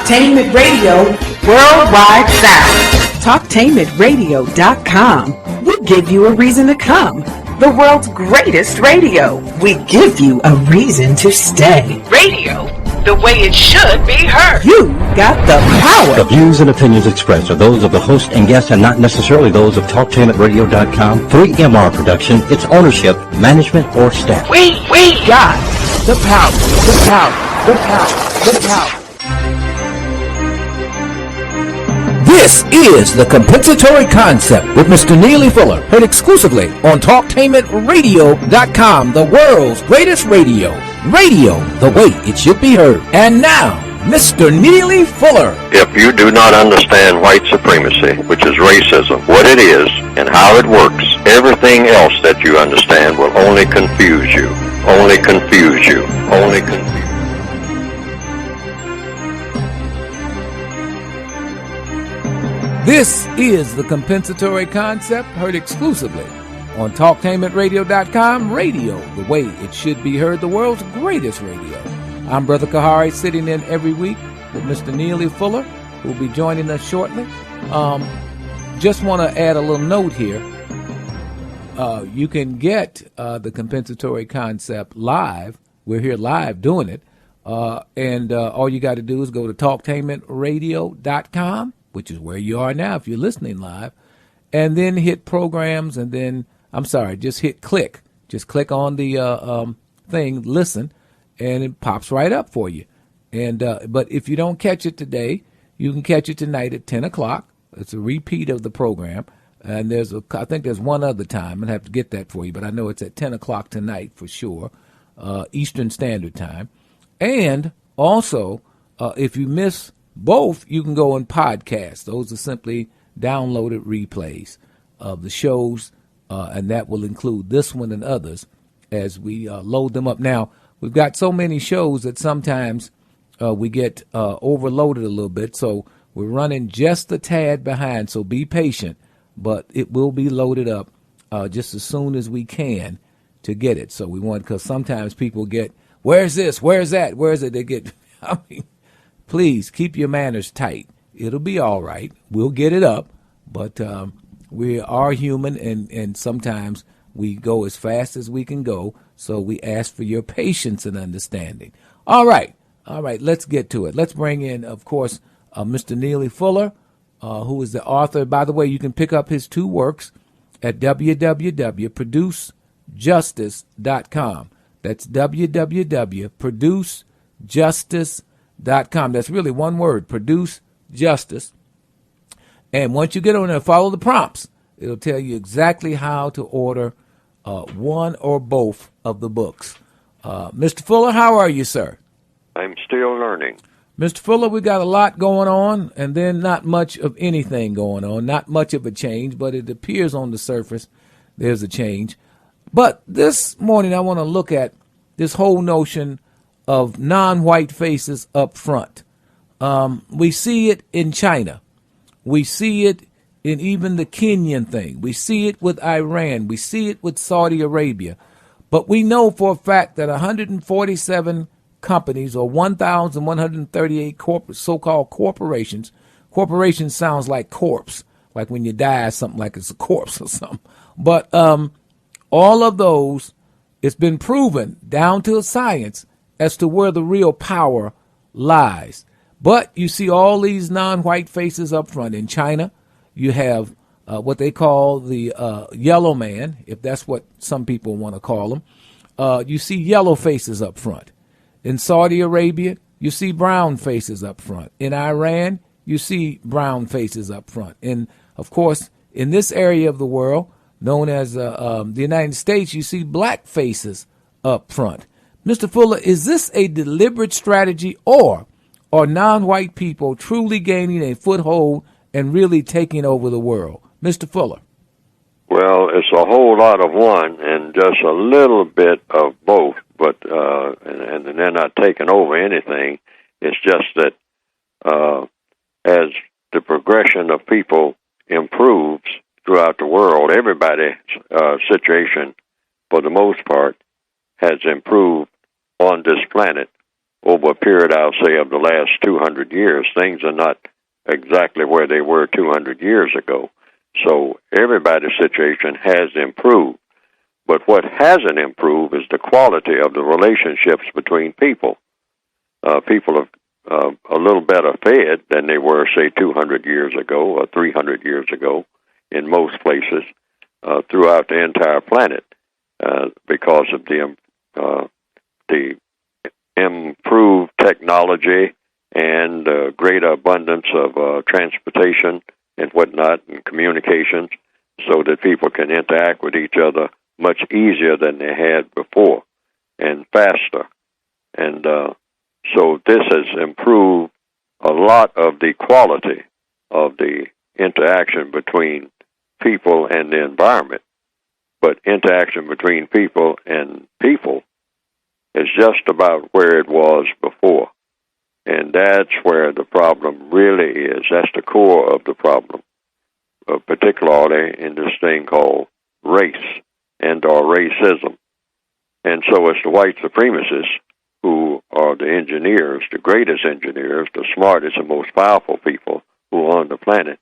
Talktainment Radio Worldwide Sound. Talktainmentradio.com. We give you a reason to come. The world's greatest radio. We give you a reason to stay. Radio, the way it should be heard. You got the power. The views and opinions expressed are those of the host and guests and not necessarily those of TalkTainmentRadio.com, 3MR Production, its ownership, management, or staff. We got the power. The power. The power. The power. This is The Compensatory Concept with Mr. Neely Fuller, heard exclusively on TalkTainmentRadio.com, the world's greatest radio. Radio, the way it should be heard. And now, Mr. Neely Fuller. If you do not understand white supremacy, which is racism, what it is and how it works, everything else that you understand will only confuse you. Only confuse you. Only confuse you. This is The Compensatory Concept, heard exclusively on TalkTainmentRadio.com, radio, the way it should be heard, the world's greatest radio. I'm Brother Kahari, sitting in every week with Mr. Neely Fuller, who will be joining us shortly. Just want to add a little note here. You can get The Compensatory Concept live. We're here live doing it. And all you got to do is go to TalkTainmentRadio.com, which is where you are now if you're listening live, and then hit programs, and then, just hit click. Just click on the thing, listen, and it pops right up for you. And but if you don't catch it today, you can catch it tonight at 10 o'clock. It's a repeat of the program, and I think there's one other time. I'd have to get that for you, but I know it's at 10 o'clock tonight for sure, Eastern Standard Time. And also, if you miss both, you can go and podcast. Those are simply downloaded replays of the shows, and that will include this one and others as we load them up. Now, we've got so many shows that sometimes we get overloaded a little bit, so we're running just a tad behind, so be patient, but it will be loaded up just as soon as we can to get it. So we want, because sometimes people get, where's this, where's that, where's it? They get, please keep your manners tight. It'll be all right. We'll get it up, but we are human, and sometimes we go as fast as we can go, so we ask for your patience and understanding. All right, let's get to it. Let's bring in, of course, Mr. Neely Fuller, who is the author. By the way, you can pick up his two works at www.producejustice.com. That's www.producejustice.com. That's really one word, Produce Justice. And once you get on there, follow the prompts. It'll tell you exactly how to order one or both of the books. Mr. Fuller, how are you, sir? I'm still learning. Mr. Fuller, we got a lot going on, and then not much of anything going on, not much of a change, but it appears on the surface there's a change. But this morning I want to look at this whole notion of non-white faces up front. We see it in China. We see it in even the Kenyan thing. We see it with Iran. We see it with Saudi Arabia. But we know for a fact that 147 companies, or 1,138 so-called corporations. Corporation sounds like corpse, like when you die, something like it's a corpse or something. But all of those, it's been proven down to a science as to where the real power lies. But you see all these non-white faces up front. In China, you have what they call the yellow man, if that's what some people want to call them. You see yellow faces up front. In Saudi Arabia, you see brown faces up front. In Iran, you see brown faces up front. And, of course, in this area of the world, known as the United States, you see black faces up front. Mr. Fuller, is this a deliberate strategy, or are non-white people truly gaining a foothold and really taking over the world? Mr. Fuller. Well, it's a whole lot of one and just a little bit of both, but and they're not taking over anything. It's just that as the progression of people improves throughout the world, everybody's situation, for the most part, has improved on this planet over a period, I'll say, of the last 200 years. Things are not exactly where they were 200 years ago. So everybody's situation has improved. But what hasn't improved is the quality of the relationships between people. People are a little better fed than they were, say, 200 years ago or 300 years ago in most places throughout the entire planet because of the improved technology and greater abundance of transportation and whatnot and communications so that people can interact with each other much easier than they had before and faster. And so this has improved a lot of the quality of the interaction between people and the environment. But interaction between people and people is just about where it was before. And that's where the problem really is. That's the core of the problem, particularly in this thing called race and or racism. And so it's the white supremacists who are the engineers, the greatest engineers, the smartest and most powerful people who are on the planet.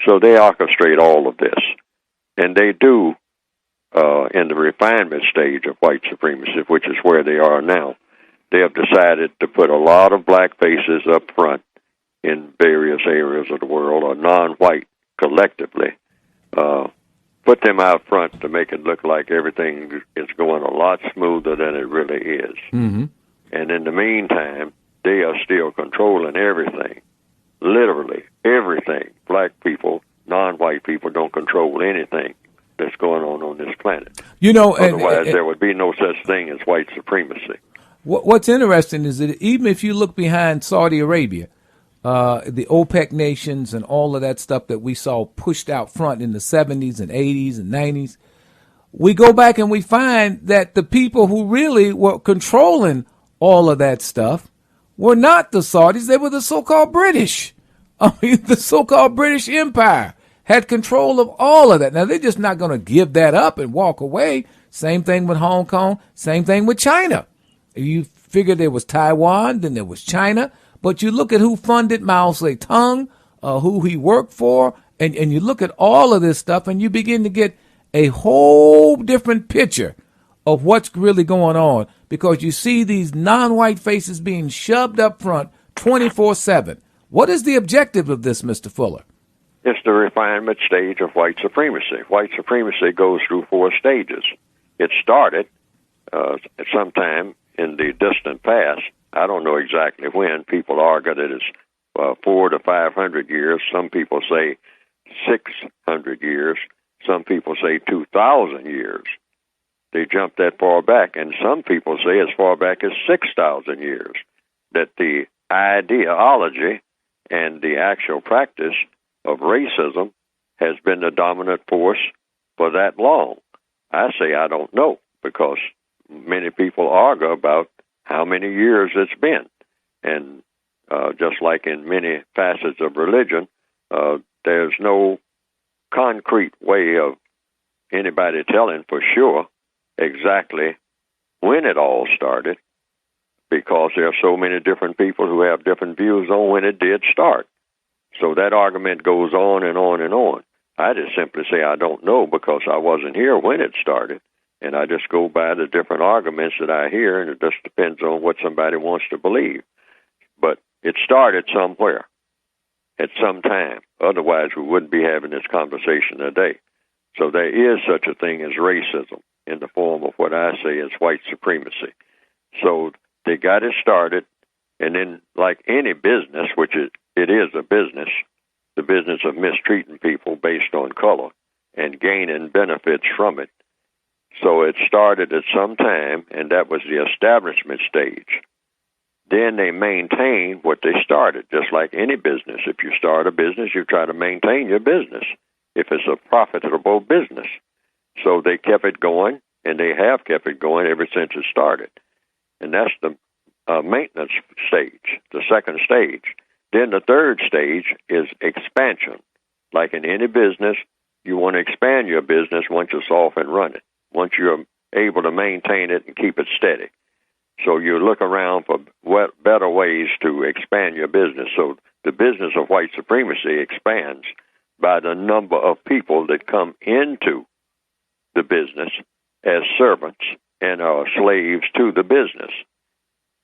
So they orchestrate all of this. And they do in the refinement stage of white supremacy, which is where they are now. They have decided to put a lot of black faces up front in various areas of the world, or non-white collectively, put them out front to make it look like everything is going a lot smoother than it really is. Mm-hmm. And in the meantime, they are still controlling everything, literally everything. Black people, non-white people don't control anything that's going on this planet. You know, otherwise there would be no such thing as white supremacy. What's interesting is that even if you look behind Saudi Arabia, the OPEC nations and all of that stuff that we saw pushed out front in the 70s and 80s and 90s, we go back and we find that the people who really were controlling all of that stuff were not the Saudis. They were the so-called British. I mean, the so-called British Empire had control of all of that. Now, they're just not going to give that up and walk away. Same thing with Hong Kong. Same thing with China. You figure there was Taiwan, then there was China. But you look at who funded Mao Zedong, who he worked for, and you look at all of this stuff, and you begin to get a whole different picture of what's really going on, because you see these non-white faces being shoved up front 24/7. What is the objective of this, Mr. Fuller? It's the refinement stage of white supremacy. White supremacy goes through 4 stages. It started sometime in the distant past. I don't know exactly when. People argue that it's 400 to 500 years. Some people say 600 years. Some people say 2,000 years. They jump that far back. And some people say as far back as 6,000 years, that the ideology and the actual practice of racism has been the dominant force for that long. I say I don't know, because many people argue about how many years it's been. And just like in many facets of religion, there's no concrete way of anybody telling for sure exactly when it all started, because there are so many different people who have different views on when it did start. So that argument goes on and on and on. I just simply say I don't know, because I wasn't here when it started. And I just go by the different arguments that I hear, and it just depends on what somebody wants to believe. But it started somewhere, at some time. Otherwise, we wouldn't be having this conversation today. So there is such a thing as racism in the form of what I say is white supremacy. So they got it started, and then like any business, which it is a business, the business of mistreating people based on color and gaining benefits from it. So it started at some time, and that was the establishment stage. Then they maintain what they started, just like any business. If you start a business, you try to maintain your business if it's a profitable business. So they kept it going, and they have kept it going ever since it started. And that's the maintenance stage, the second stage. Then the third stage is expansion. Like in any business, you want to expand your business once it's off and running, once you're able to maintain it and keep it steady. So you look around for better ways to expand your business. So the business of white supremacy expands by the number of people that come into the business as servants and are slaves to the business.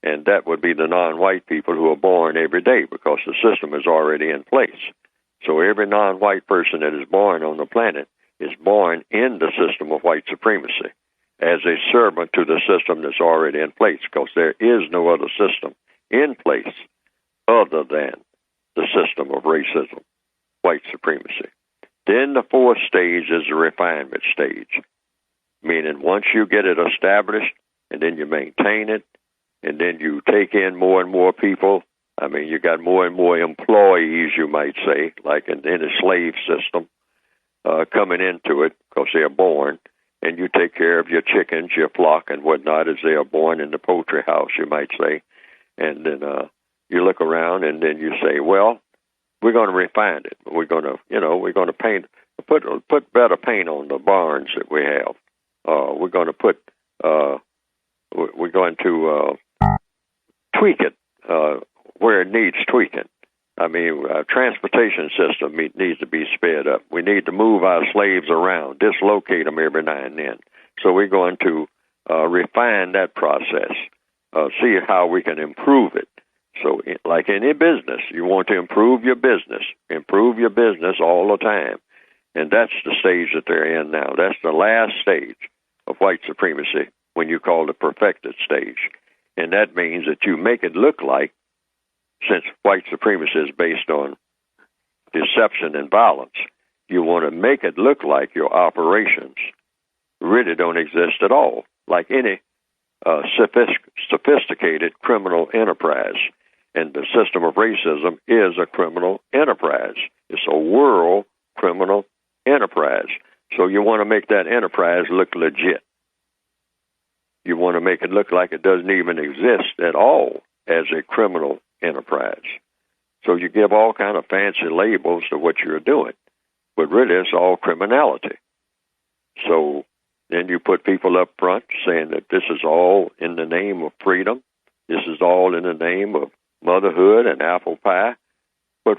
And that would be the non-white people who are born every day, because the system is already in place. So every non-white person that is born on the planet is born in the system of white supremacy as a servant to the system that's already in place, because there is no other system in place other than the system of racism, white supremacy. Then the fourth stage is the refinement stage, meaning once you get it established and then you maintain it, and then you take in more and more people. I mean, you got more and more employees, you might say, like in a slave system, coming into it because they're born, and you take care of your chickens, your flock, and whatnot as they are born in the poultry house, you might say. And then you look around, and then you say, well, we're going to refine it. We're going to paint, put better paint on the barns that we have. We're going to tweak it where it needs tweaking. I mean, our transportation system needs to be sped up. We need to move our slaves around, dislocate them every now and then. So we're going to refine that process, see how we can improve it. So like any business, you want to improve your business all the time. And that's the stage that they're in now. That's the last stage of white supremacy, when you call the perfected stage. And that means that you make it look like, since white supremacy is based on deception and violence, you want to make it look like your operations really don't exist at all, like any sophisticated criminal enterprise. And the system of racism is a criminal enterprise. It's a world criminal enterprise. So you want to make that enterprise look legit. You want to make it look like it doesn't even exist at all as a criminal enterprise. So you give all kind of fancy labels to what you're doing, but really it's all criminality. So then you put people up front saying that this is all in the name of freedom. This is all in the name of motherhood and apple pie. But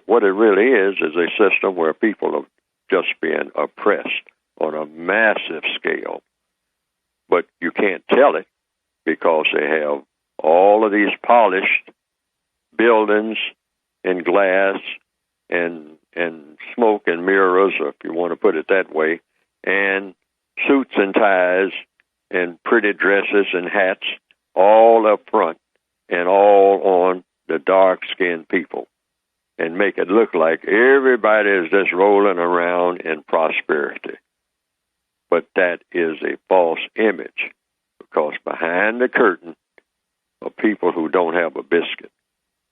what it really is a system where people are just being oppressed on a massive scale. But you can't tell it because they have all of these polished buildings and glass and smoke and mirrors, or if you want to put it that way, and suits and ties and pretty dresses and hats all up front and all on the dark-skinned people, and make it look like everybody is just rolling around in prosperity. But that is a false image, because behind the curtain are people who don't have a biscuit,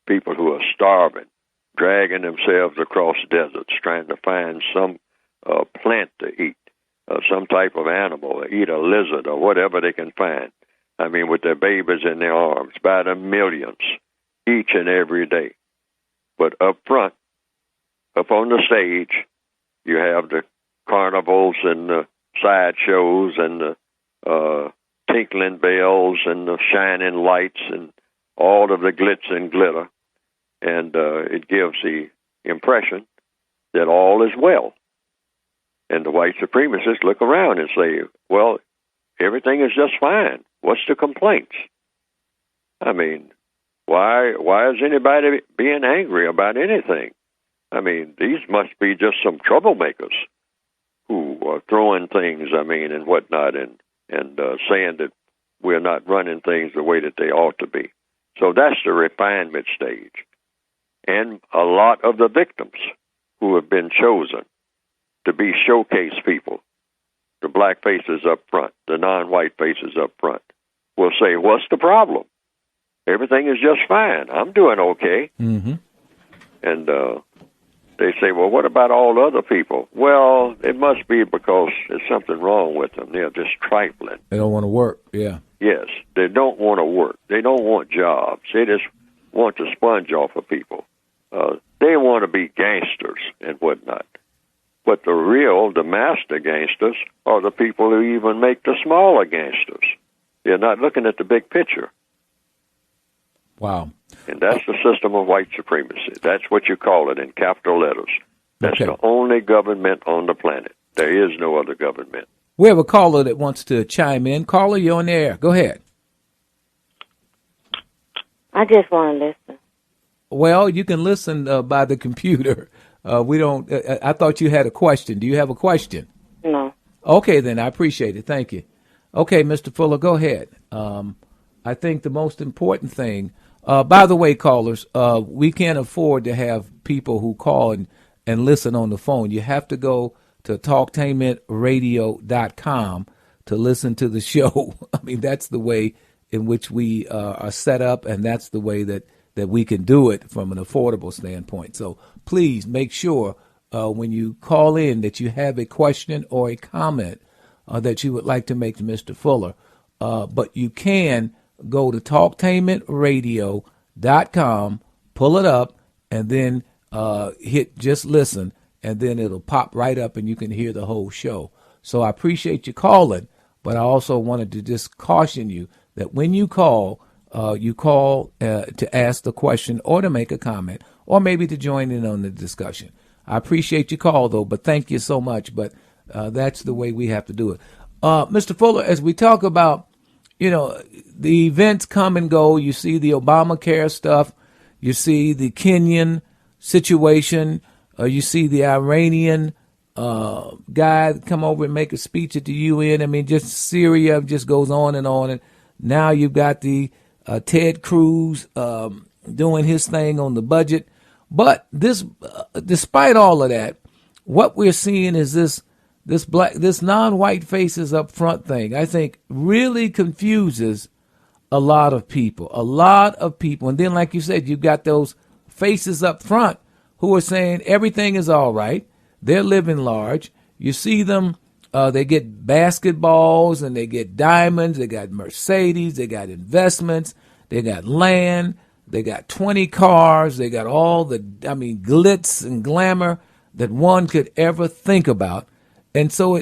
people who are starving, dragging themselves across deserts, trying to find some plant to eat, some type of animal, eat a lizard or whatever they can find. I mean, with their babies in their arms, by the millions, each and every day. But up front, up on the stage, you have the carnivals and the sideshows and the tinkling bells and the shining lights and all of the glitz and glitter. And it gives the impression that all is well. And the white supremacists look around and say, well, everything is just fine. What's the complaints? I mean, why is anybody being angry about anything? I mean, these must be just some troublemakers who are throwing things, and whatnot, and saying that we're not running things the way that they ought to be. So that's the refinement stage. And a lot of the victims who have been chosen to be showcase people, the black faces up front, the non-white faces up front, will say, what's the problem? Everything is just fine. I'm doing okay. Mm-hmm. And they say, well, what about all other people? Well, it must be because there's something wrong with them. They're just trifling. They don't want to work, yeah. Yes, they don't want to work. They don't want jobs. They just want to sponge off of people. They want to be gangsters and whatnot. But the master gangsters are the people who even make the smaller gangsters. You're not looking at the big picture. Wow. And that's the system of white supremacy. That's what you call it in capital letters. That's Okay. the only government on the planet. There is no other government. We have a caller that wants to chime in. Caller, you're on the air. Go ahead. I just want to listen. Well, you can listen by the computer. We don't. I thought you had a question. Do you have a question? No. Okay, then I appreciate it. Thank you. Okay, Mr. Fuller, go ahead. I think the most important thing. By the way, callers, we can't afford to have people who call and listen on the phone. You have to go to talktainmentradio.com to listen to the show. I mean, that's the way in which we are set up, and that's the way that we can do it from an affordable standpoint. So please make sure when you call in that you have a question or a comment that you would like to make to Mr. Fuller. But you can go to talktainmentradio.com, pull it up, and then hit just listen, and then it'll pop right up and you can hear the whole show. So I appreciate you calling, but I also wanted to just caution you that when you call to ask the question or to make a comment or maybe to join in on the discussion. I appreciate your call, though, but thank you so much. But that's the way we have to do it. Mr. Fuller, as we talk about, the events come and go. You see the Obamacare stuff. You see the Kenyan situation. You see the Iranian guy come over and make a speech at the UN. I mean, just Syria just goes on. And now you've got the Ted Cruz doing his thing on the budget. But despite all of that, what we're seeing is this non-white faces up front thing, I think, really confuses a lot of people. And then, like you said, you've got those faces up front who are saying everything is all right. They're living large. You see them, they get basketballs and they get diamonds. They got Mercedes. They got investments. They got land. They got 20 cars. They got all the, glitz and glamour that one could ever think about. And so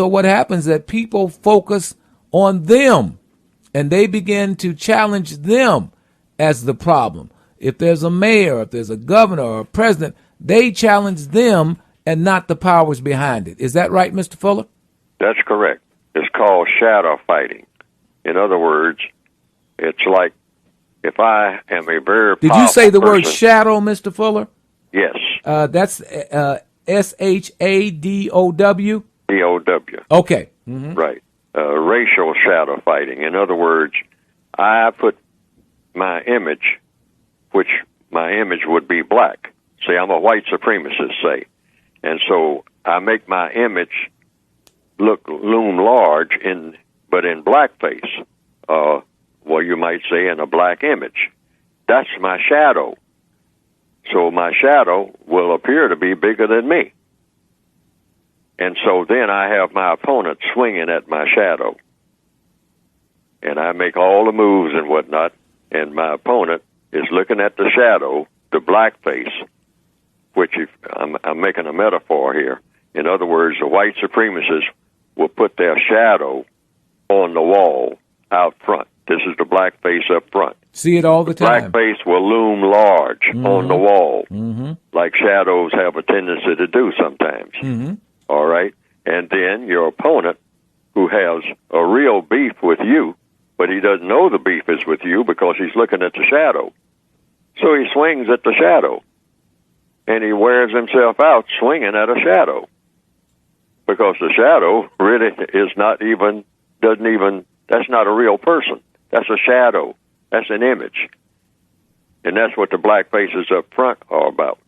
what happens is that people focus on them and they begin to challenge them as the problem. If there's a mayor, if there's a governor or a president, they challenge them and not the powers behind it. Is that right, Mr. Fuller? That's correct. It's called shadow fighting. In other words, it's like if I am a very Did you say the word shadow, Mr. Fuller? Yes. That's SHADOW? DOW. Okay. Mm-hmm. Right. Racial shadow fighting. In other words, I put my image, which my image would be black. Say I'm a white supremacist, say. And so I make my image loom large but in blackface. You might say in a black image. That's my shadow. So my shadow will appear to be bigger than me. And so then I have my opponent swinging at my shadow. And I make all the moves and whatnot, and my opponent is looking at the shadow, the blackface, which I'm making a metaphor here. In other words, the white supremacists will put their shadow on the wall out front. This is the blackface up front. See it all the time. Blackface will loom large on the wall, like shadows have a tendency to do sometimes. Mm-hmm. All right? And then your opponent, who has a real beef with you, but he doesn't know the beef is with you because he's looking at the shadow. So he swings at the shadow, and he wears himself out swinging at a shadow because the shadow really is that's not a real person. That's a shadow. That's an image. And that's what the black faces up front are about.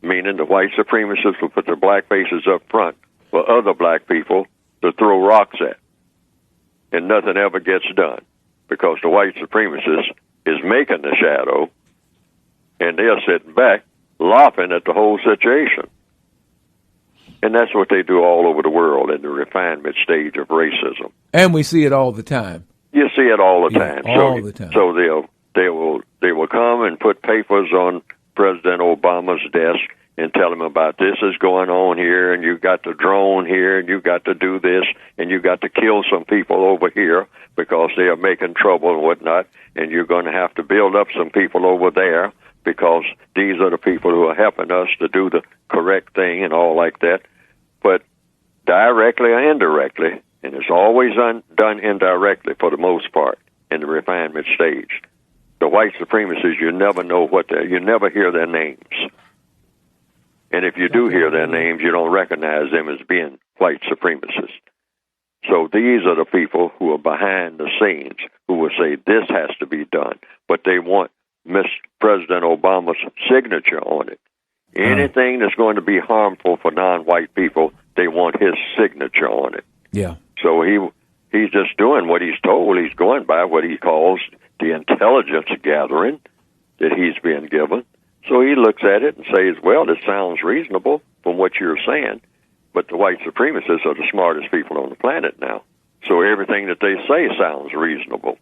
Meaning the white supremacists will put their black faces up front for other black people to throw rocks at. And nothing ever gets done because the white supremacist is making the shadow and they're sitting back laughing at the whole situation. And that's what they do all over the world in the refinement stage of racism. And we see it all the time. You see it all the time. All the time. So they will come and put papers on President Obama's desk and tell them about this is going on here, and you got the drone here, and you got to do this, and you got to kill some people over here because they are making trouble and whatnot, and you're going to have to build up some people over there because these are the people who are helping us to do the correct thing and all like that. But directly or indirectly, and it's always done indirectly for the most part in the refinement stage. The white supremacists, you never know you never hear their names. And if you do hear their names, you don't recognize them as being white supremacists. So these are the people who are behind the scenes who will say this has to be done, but they want President Obama's signature on it. Anything that's going to be harmful for non-white people, they want his signature on it. Yeah. So he's just doing what he's told. He's going by what he calls the intelligence gathering that he's being given. So he looks at it and says, well, this sounds reasonable from what you're saying, but the white supremacists are the smartest people on the planet now. So everything that they say sounds reasonable.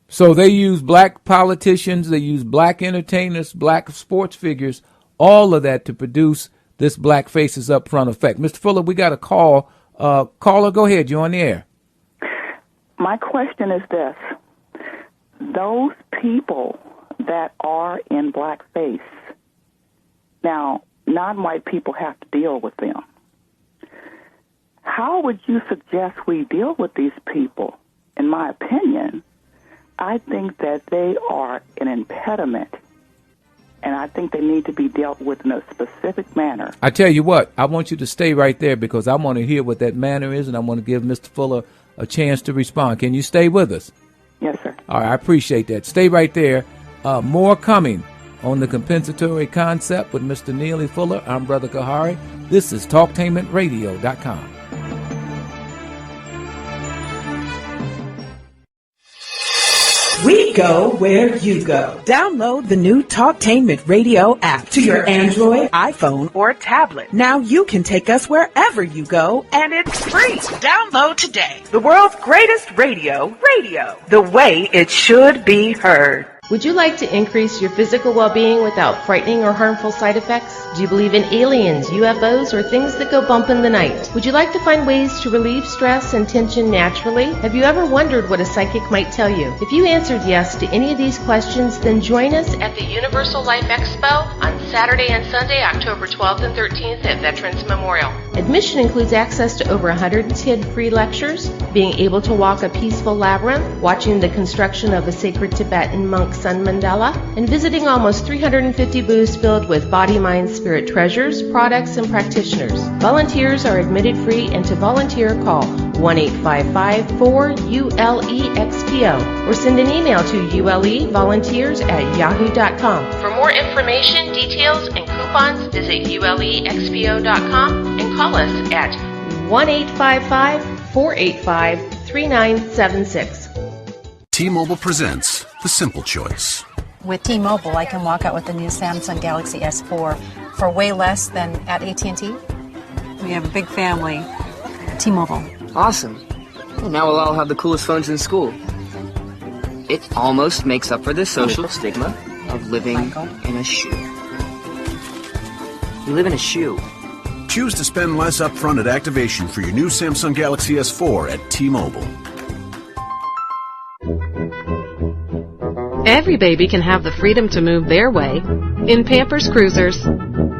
So they use black politicians, they use black entertainers, black sports figures, all of that to produce this black faces up front effect. Mr. Fuller, we got a call. Caller, go ahead. You're on the air. My question is this. Those people that are in blackface, now, non-white people have to deal with them. How would you suggest we deal with these people? In my opinion, I think that they are an impediment, and I think they need to be dealt with in a specific manner. I tell you what, I want you to stay right there because I want to hear what that manner is, and I want to give Mr. Fuller a chance to respond. Can you stay with us? Yes, sir. All right, I appreciate that. Stay right there. More coming on the compensatory concept with Mr. Neely Fuller. I'm Brother Kahari. This is TalkTainmentRadio.com. We go where you go. Download the new Talktainment Radio app to your Android, iPhone, or tablet. Now you can take us wherever you go, and it's free. Download today. The world's greatest radio, the way it should be heard. Would you like to increase your physical well-being without frightening or harmful side effects? Do you believe in aliens, UFOs, or things that go bump in the night? Would you like to find ways to relieve stress and tension naturally? Have you ever wondered what a psychic might tell you? If you answered yes to any of these questions, then join us at the Universal Life Expo on Saturday and Sunday, October 12th and 13th at Veterans Memorial. Admission includes access to over 110 free lectures, being able to walk a peaceful labyrinth, watching the construction of a sacred Tibetan monk's sun mandala, and visiting almost 350 booths filled with body, mind, spirit treasures, products, and practitioners. Volunteers are admitted free, and to volunteer, call 1-855-4ULE-XPO or send an email to ulevolunteers@yahoo.com. For more information, details, and coupons, visit uleexpo.com and call us at 1-855-485-3976. T-Mobile presents The Simple Choice. With T-Mobile, I can walk out with the new Samsung Galaxy S4 for way less than at AT&T. We have a big family. T-Mobile. Awesome. Well, now we'll all have the coolest phones in school. It almost makes up for the social stigma of living in a shoe. You live in a shoe. Choose to spend less upfront at activation for your new Samsung Galaxy S4 at T-Mobile. Every baby can have the freedom to move their way in Pampers Cruisers.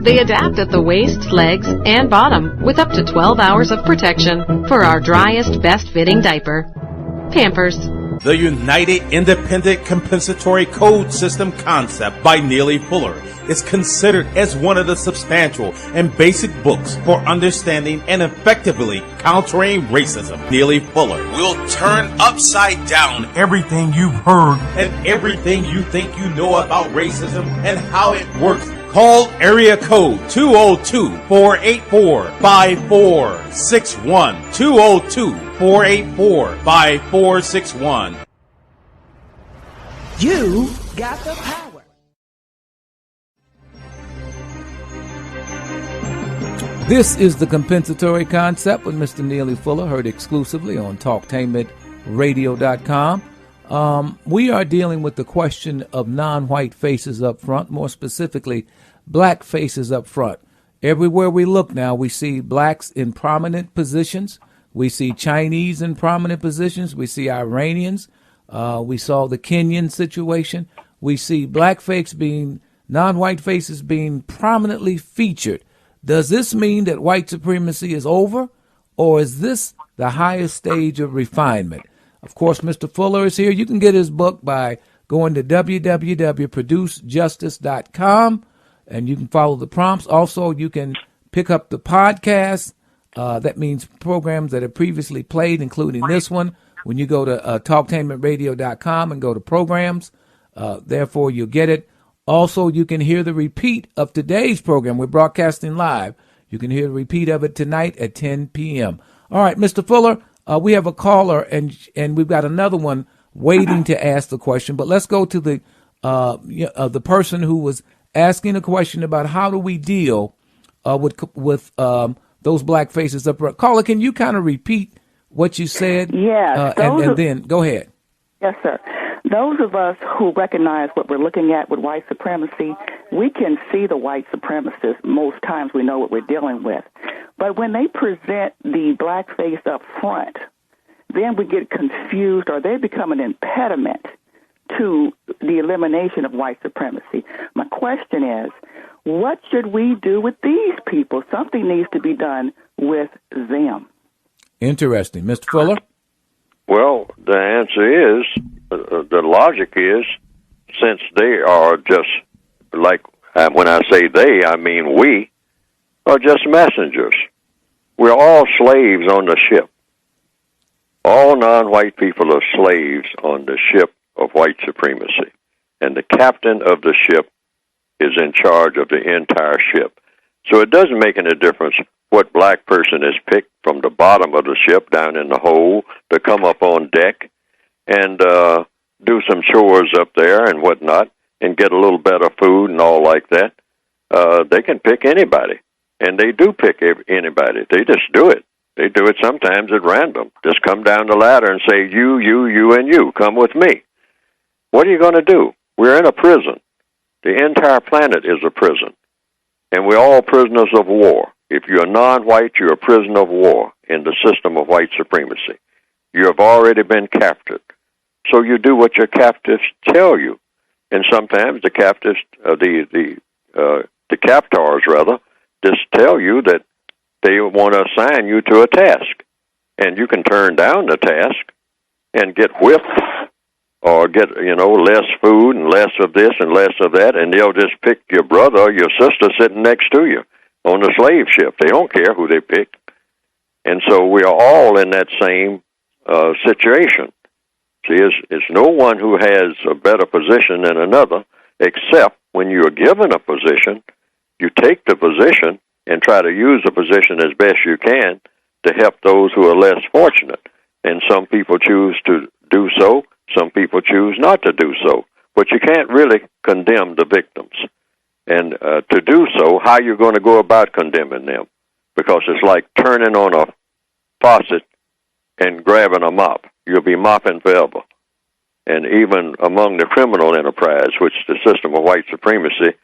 They adapt at the waist, legs, and bottom with up to 12 hours of protection for our driest, best-fitting diaper. Pampers. The United Independent Compensatory Code System concept by Neely Fuller is considered as one of the substantial and basic books for understanding and effectively countering racism. Neely Fuller will turn upside down everything you've heard and everything you think you know about racism and how it works. Call area code 202-484-5461. 202-484-5461. You got the power. This is the compensatory concept with Mr. Neely Fuller, heard exclusively on TalkTainmentRadio.com. We are dealing with the question of non-white faces up front, more specifically, black faces up front. Everywhere we look now, we see blacks in prominent positions. We see Chinese in prominent positions. We see Iranians. We saw the Kenyan situation. We see black fakes being, non-white faces being prominently featured. Does this mean that white supremacy is over, or is this the highest stage of refinement? Of course, Mr. Fuller is here. You can get his book by going to www.producejustice.com, and you can follow the prompts. Also, you can pick up the podcast. That means programs that have previously played, including this one. When you go to talktainmentradio.com and go to programs, therefore you'll get it. Also, you can hear the repeat of today's program. We're broadcasting live. You can hear the repeat of it tonight at 10 p.m. All right, Mr. Fuller, we have a caller, and we've got another one waiting to ask the question. But let's go to the person who was asking a question about how do we deal with those black faces up front. Caller, can you kind of repeat what you said? Yes. And then go ahead. Yes, sir. Those of us who recognize what we're looking at with white supremacy, we can see the white supremacists. Most times we know what we're dealing with. But when they present the black face up front, then we get confused, or they become an impediment to the elimination of white supremacy. My question is, what should we do with these people? Something needs to be done with them. Interesting. Mr. Fuller? Well, the answer is, the logic is, since they are just, like, when I say they, I mean we, are just messengers. We're all slaves on the ship. All non-white people are slaves on the ship of white supremacy. And the captain of the ship is in charge of the entire ship. So it doesn't make any difference what black person is picked from the bottom of the ship down in the hold to come up on deck and do some chores up there and whatnot and get a little better food and all like that. They can pick anybody, and they do pick anybody. They just do it. They do it sometimes at random. Just come down the ladder and say, you, and you, come with me. What are you going to do? We're in a prison. The entire planet is a prison, and we're all prisoners of war. If you're non-white, you're a prisoner of war in the system of white supremacy. You have already been captured. So you do what your captors tell you. And sometimes the captors, the captors rather, just tell you that they want to assign you to a task. And you can turn down the task and get whipped or get, less food and less of this and less of that, and they'll just pick your brother or your sister sitting next to you on the slave ship. They don't care who they pick. And so we are all in that same situation. See, it's no one who has a better position than another, except when you're given a position, you take the position and try to use the position as best you can to help those who are less fortunate. And some people choose to do so, some people choose not to do so. But you can't really condemn the victims. And to do so, how you're going to go about condemning them? Because it's like turning on a faucet and grabbing a mop. You'll be mopping forever. And even among the criminal enterprise, which the system of white supremacy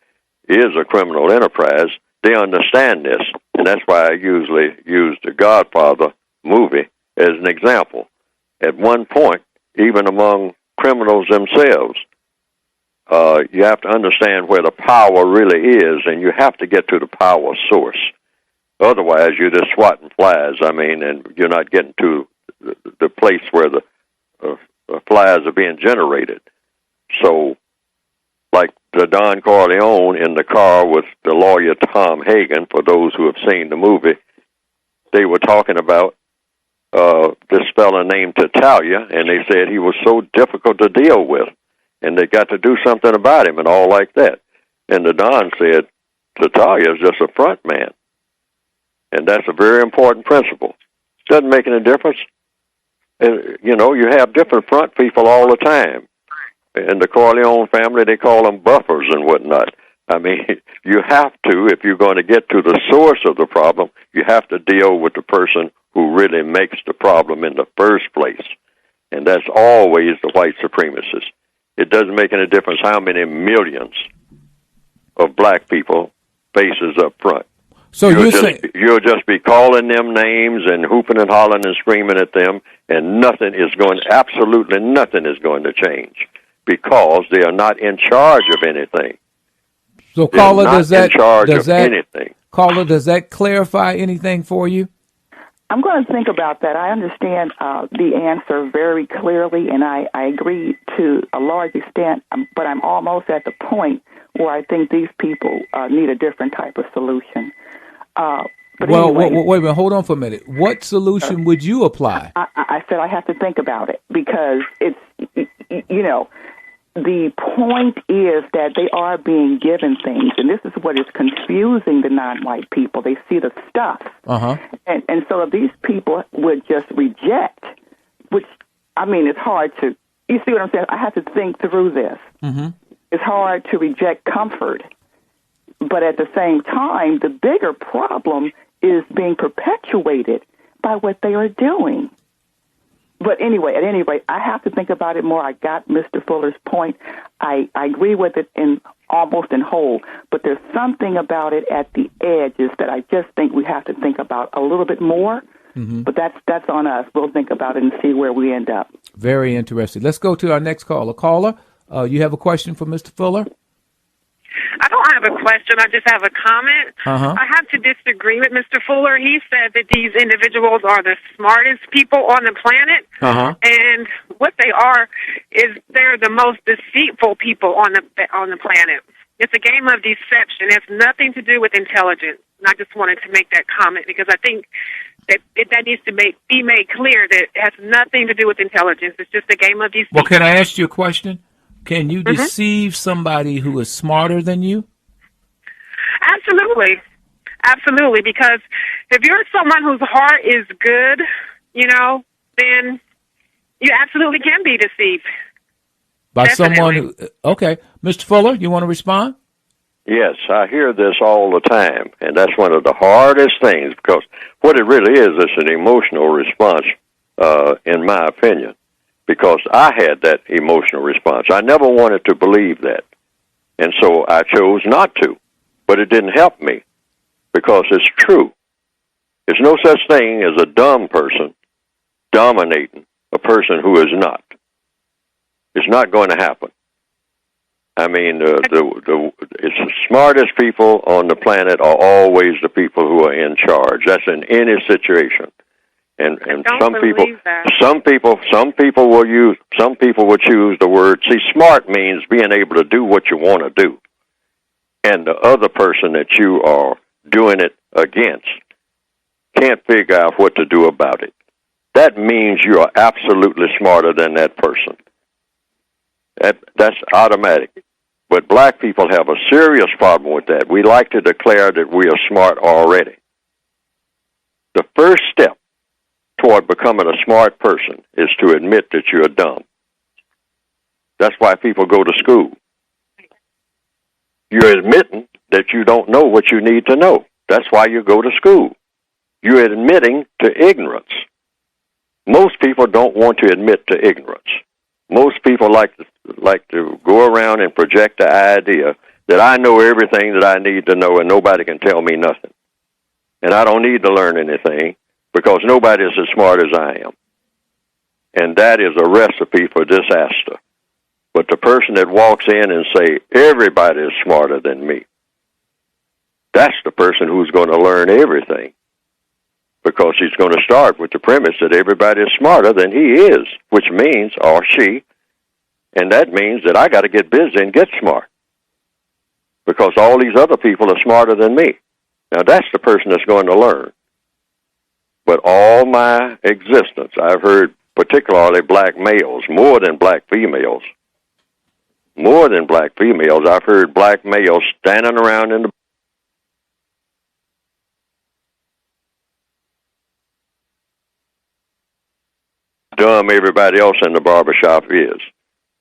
is a criminal enterprise, they understand this. And that's why I usually use the Godfather movie as an example. At one point, even among criminals themselves, you have to understand where the power really is, and you have to get to the power source. Otherwise, you're just swatting flies, and you're not getting to the place where the flies are being generated. So, like the Don Corleone in the car with the lawyer Tom Hagen, for those who have seen the movie, they were talking about this fellow named Tatalia, and they said he was so difficult to deal with, and they got to do something about him and all like that. And the Don said, Tatalia is just a front man. And that's a very important principle. Doesn't make any difference. You have different front people all the time. In the Corleone family, they call them buffers and whatnot. You have to, if you're going to get to the source of the problem, you have to deal with the person who really makes the problem in the first place. And that's always the white supremacists. It doesn't make any difference how many millions of black people faces up front. So you'll just be calling them names and hooping and hollering and screaming at them, and absolutely nothing is going to change because they are not in charge of anything. So, caller, Caller, does that clarify anything for you? I'm going to think about that. I understand the answer very clearly, and I agree to a large extent, but I'm almost at the point where I think these people need a different type of solution. Anyway, wait a minute. Hold on for a minute. What solution would you apply? I said I have to think about it because it's, the point is that they are being given things, and this is what is confusing the non-white people. They see the stuff. And so if these people would just reject, which, I mean, it's hard to, you see what I'm saying? I have to think through this. It's hard to reject comfort. But at the same time, the bigger problem is being perpetuated by what they are doing. But anyway, at any rate, I have to think about it more. I got Mr. Fuller's point. I agree with it almost in whole, but there's something about it at the edges that I just think we have to think about a little bit more. But that's on us. We'll think about it and see where we end up. Very interesting. Let's go to our next caller. Caller, you have a question for Mr. Fuller? I don't have a question. I just have a comment. I have to disagree with Mr. Fuller. He said that these individuals are the smartest people on the planet, and what they are is they're the most deceitful people on the planet. It's a game of deception. It has nothing to do with intelligence. And I just wanted to make that comment because I think that needs to be made clear that it has nothing to do with intelligence. It's just a game of deception. Well, can I ask you a question? Can you deceive somebody who is smarter than you? Absolutely. Absolutely. Because if you're someone whose heart is good, then you absolutely can be deceived. By someone who... Okay. Mr. Fuller, you want to respond? Yes, I hear this all the time, and that's one of the hardest things because what it really is an emotional response, in my opinion. Because I had that emotional response. I never wanted to believe that. And so I chose not to. But it didn't help me because it's true. There's no such thing as a dumb person dominating a person who is not. It's not going to happen. I mean, it's the smartest people on the planet are always the people who are in charge. That's in any situation. And some people will choose the word. See, smart means being able to do what you want to do, and the other person that you are doing it against can't figure out what to do about it. That means you are absolutely smarter than that person. That's automatic. But black people have a serious problem with that. We like to declare that we are smart already. The first step toward becoming a smart person is to admit that you're dumb. That's why people go to school. You're admitting that you don't know what you need to know. That's why you go to school. You're admitting to ignorance. Most people don't want to admit to ignorance. Most people like to go around and project the idea that I know everything that I need to know and nobody can tell me nothing. And I don't need to learn anything, because nobody is as smart as I am. And that is a recipe for disaster. But the person that walks in and say, everybody is smarter than me, that's the person who's going to learn everything. Because he's going to start with the premise that everybody is smarter than he is, which means, or she, and that means that I got to get busy and get smart. Because all these other people are smarter than me. Now that's the person that's going to learn. But all my existence, I've heard particularly black males, more than black females. More than black females, I've heard black males standing around in the dumb everybody else in the barbershop is.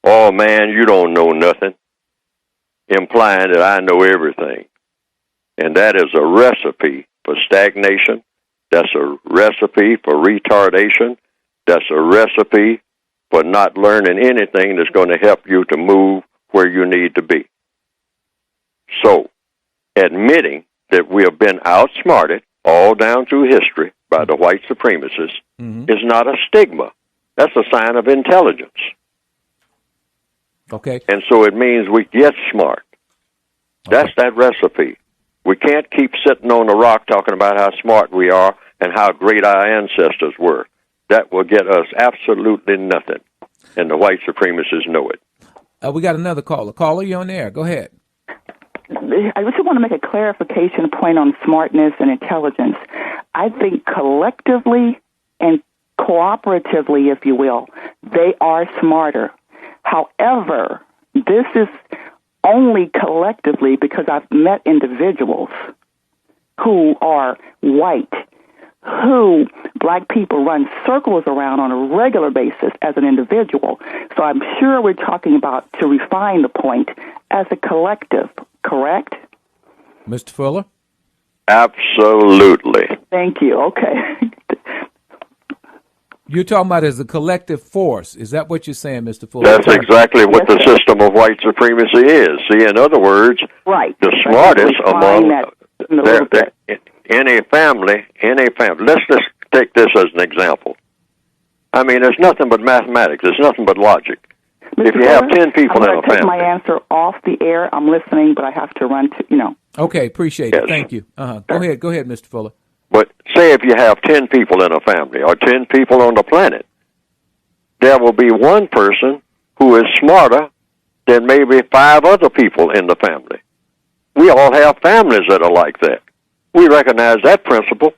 Oh, man, you don't know nothing. Implying that I know everything. And that is a recipe for stagnation. That's a recipe for retardation. That's a recipe for not learning anything that's going to help you to move where you need to be. So, admitting that we have been outsmarted all down through history by the white supremacists is not a stigma. That's a sign of intelligence. Okay. And so it means we get smart. That's that recipe. We can't keep sitting on a rock talking about how smart we are and how great our ancestors were. That will get us absolutely nothing. And the white supremacists know it. We got another caller. Caller, you're on the air. Go ahead. I just want to make a clarification point on smartness and intelligence. I think collectively and cooperatively, if you will, they are smarter. However, this is only collectively because I've met individuals who are white, who black people run circles around on a regular basis as an individual. So I'm sure we're talking about, to refine the point, as a collective, correct? Mr. Fuller? Absolutely. Thank you. Okay. You're talking about as a collective force. Is that what you're saying, Mr. Fuller? That's exactly what the system of white supremacy is. See, in other words, the smartest among any family, let's just take this as an example. I mean, there's nothing but mathematics. There's nothing but logic. If you have 10 people in a family. I'm going to take my answer off the air. I'm listening, but I have to run to, Okay, appreciate it. Thank you. Go ahead, Mr. Fuller. But say if you have 10 people in a family or 10 people on the planet, there will be one person who is smarter than maybe 5 other people in the family. We all have families that are like that. We recognize that principle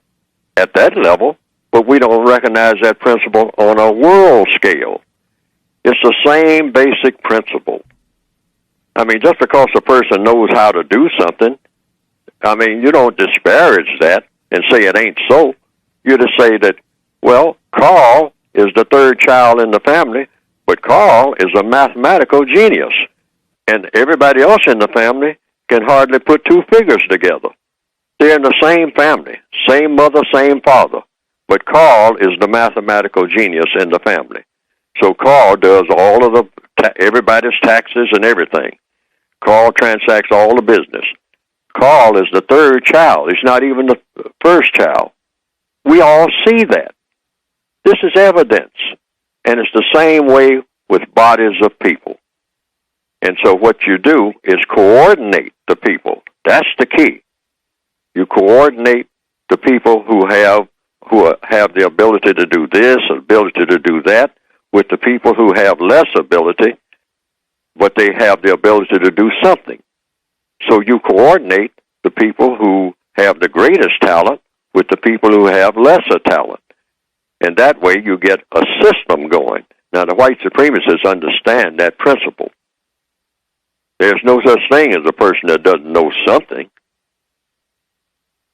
at that level, but we don't recognize that principle on a world scale. It's the same basic principle. I mean, just because a person knows how to do something, I mean, you don't disparage that and say it ain't so. You just say that, well, Carl is the third child in the family, but Carl is a mathematical genius. And everybody else in the family can hardly put 2 figures together. They're in the same family, same mother, same father. But Carl is the mathematical genius in the family. So Carl does all of everybody's taxes and everything. Carl transacts all the business. Carl is the third child. He's not even the first child. We all see that. This is evidence. And it's the same way with bodies of people. And so what you do is coordinate the people. That's the key. You coordinate the people who have the ability to do this, ability to do that, with the people who have less ability, but they have the ability to do something. So you coordinate the people who have the greatest talent with the people who have lesser talent. And that way you get a system going. Now, the white supremacists understand that principle. There's no such thing as a person that doesn't know something.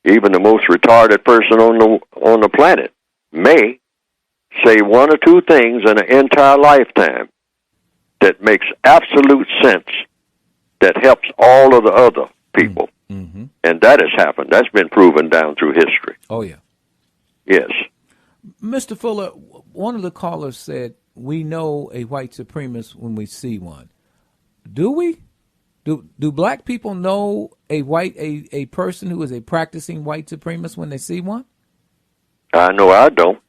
Even the most retarded person on the planet may say 1 or 2 things in an entire lifetime that makes absolute sense, that helps all of the other people. Mm-hmm. And that has happened. That's been proven down through history. Oh, yeah. Yes. Mr. Fuller, one of the callers said, we know a white supremacist when we see one. Do we? Do black people know a person who is a practicing white supremacist when they see one? I know I don't.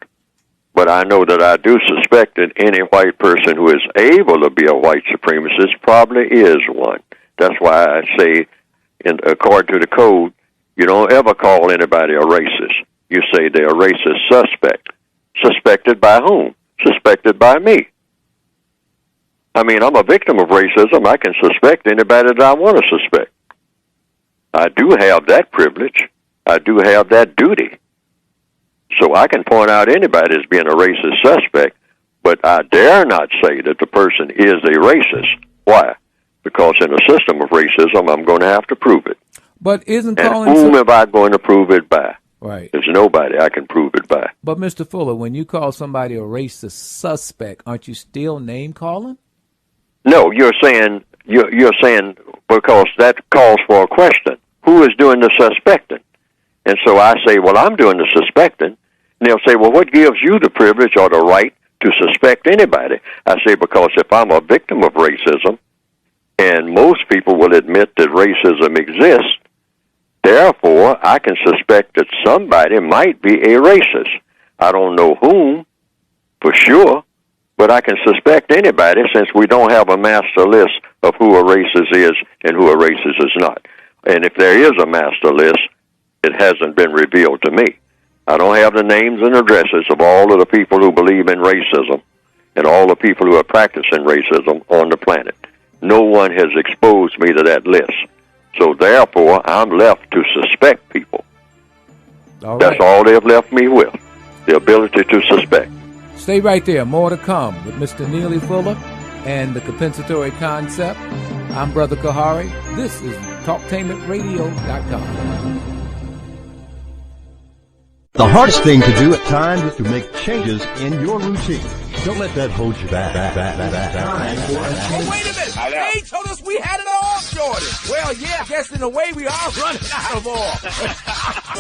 But I know that I do suspect that any white person who is able to be a white supremacist probably is one. That's why I say, according to the code, you don't ever call anybody a racist. You say they're a racist suspect. Suspected by whom? Suspected by me. I mean, I'm a victim of racism. I can suspect anybody that I want to suspect. I do have that privilege. I do have that duty. So I can point out anybody as being a racist suspect, but I dare not say that the person is a racist. Why? Because in a system of racism, I'm going to have to prove it. But isn't and calling... whom am I going to prove it by? Right. There's nobody I can prove it by. But, Mr. Fuller, when you call somebody a racist suspect, aren't you still name-calling? No, you're saying because that calls for a question. Who is doing the suspecting? And so I say, well, I'm doing the suspecting. And they'll say, well, what gives you the privilege or the right to suspect anybody? I say, because if I'm a victim of racism, and most people will admit that racism exists, Therefore, I can suspect that somebody might be a racist. I don't know whom for sure, but I can suspect anybody since we don't have a master list of who a racist is and who a racist is not. And if there is a master list, it hasn't been revealed to me. I don't have the names and addresses of all of the people who believe in racism and all the people who are practicing racism on the planet. No one has exposed me to that list. So therefore, I'm left to suspect people. All right. That's all they've left me with, the ability to suspect. Stay right there. More to come with Mr. Neely Fuller and the compensatory concept. I'm Brother Kahari. This is TalkTainmentRadio.com. The hardest thing to do at times is to make changes in your routine. Don't let that hold you back. Oh, wait a minute. They told us we had it all, Jordan. Well, yeah, I guess in a way we are running out of oil.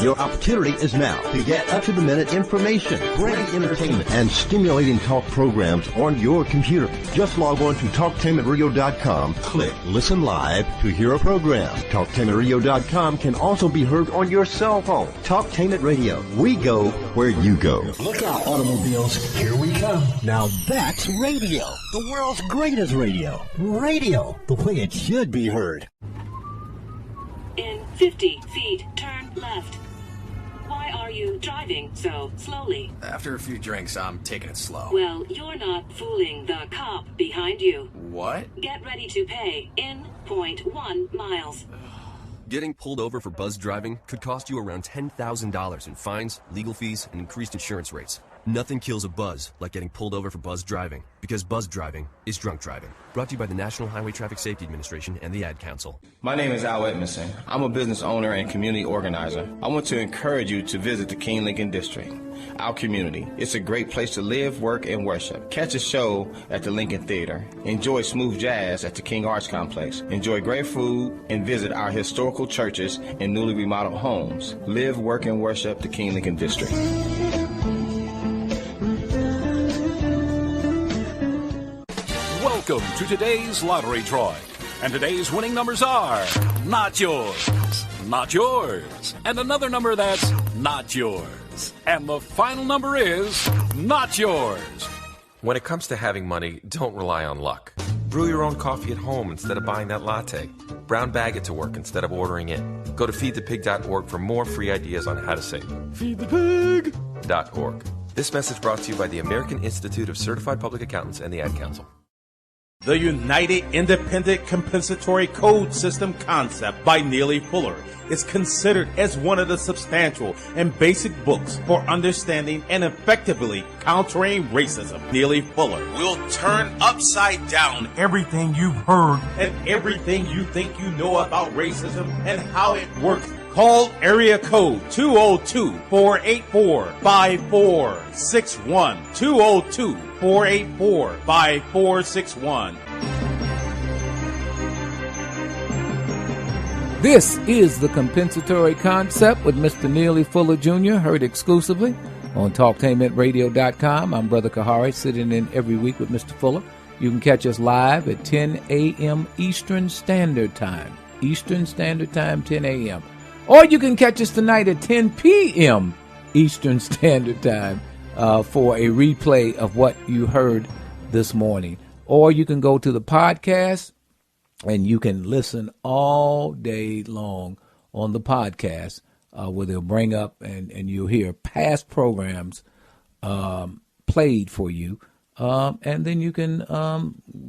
Your opportunity is now to get up-to-the-minute information, great entertainment, and stimulating talk programs on your computer. Just log on to TalkTainmentRadio.com. Click Listen Live to hear a program. TalkTainmentRadio.com can also be heard on your cell phone. Talktainment Radio. We go where you go. Look out, automobiles. Here we come. Now that's radio. The world's greatest radio. Radio, the way it should be heard. In 50 feet, turn left. Why are you driving so slowly? After a few drinks, I'm taking it slow. Well, you're not fooling the cop behind you. What? Get ready to pay in 0.1 miles. Getting pulled over for buzz driving could cost you around $10,000 in fines, legal fees, and increased insurance rates. Nothing kills a buzz like getting pulled over for buzz driving, because buzz driving is drunk driving. Brought to you by the National Highway Traffic Safety Administration and the Ad Council. My name is Al Edmondson. I'm a business owner and community organizer. I want to encourage you to visit the King Lincoln District, our community. It's a great place to live, work, and worship. Catch a show at the Lincoln Theater. Enjoy smooth jazz at the King Arts Complex. Enjoy great food and visit our historical churches and newly remodeled homes. Live, work, and worship the King Lincoln District. Welcome to today's lottery drawing. And today's winning numbers are not yours, not yours, and another number that's not yours. And the final number is not yours. When it comes to having money, don't rely on luck. Brew your own coffee at home instead of buying that latte. Brown bag it to work instead of ordering it. Go to feedthepig.org for more free ideas on how to save. Feedthepig.org. This message brought to you by the American Institute of Certified Public Accountants and the Ad Council. The United Independent Compensatory Code System concept by Neely Fuller is considered as one of the substantial and basic books for understanding and effectively countering racism. Neely Fuller will turn upside down everything you've heard and everything you think you know about racism and how it works. Call area code 202-484-5461. 202-484-5461. This is the compensatory concept with Mr. Neely Fuller Jr., heard exclusively on TalkTainmentRadio.com. I'm Brother Kahari, sitting in every week with Mr. Fuller. You can catch us live at 10 a.m. Eastern Standard Time. Eastern Standard Time, 10 a.m. Or you can catch us tonight at 10 p.m. Eastern Standard Time for a replay of what you heard this morning. Or you can go to the podcast and you can listen all day long on the podcast where they'll bring up and you'll hear past programs played for you. And then you can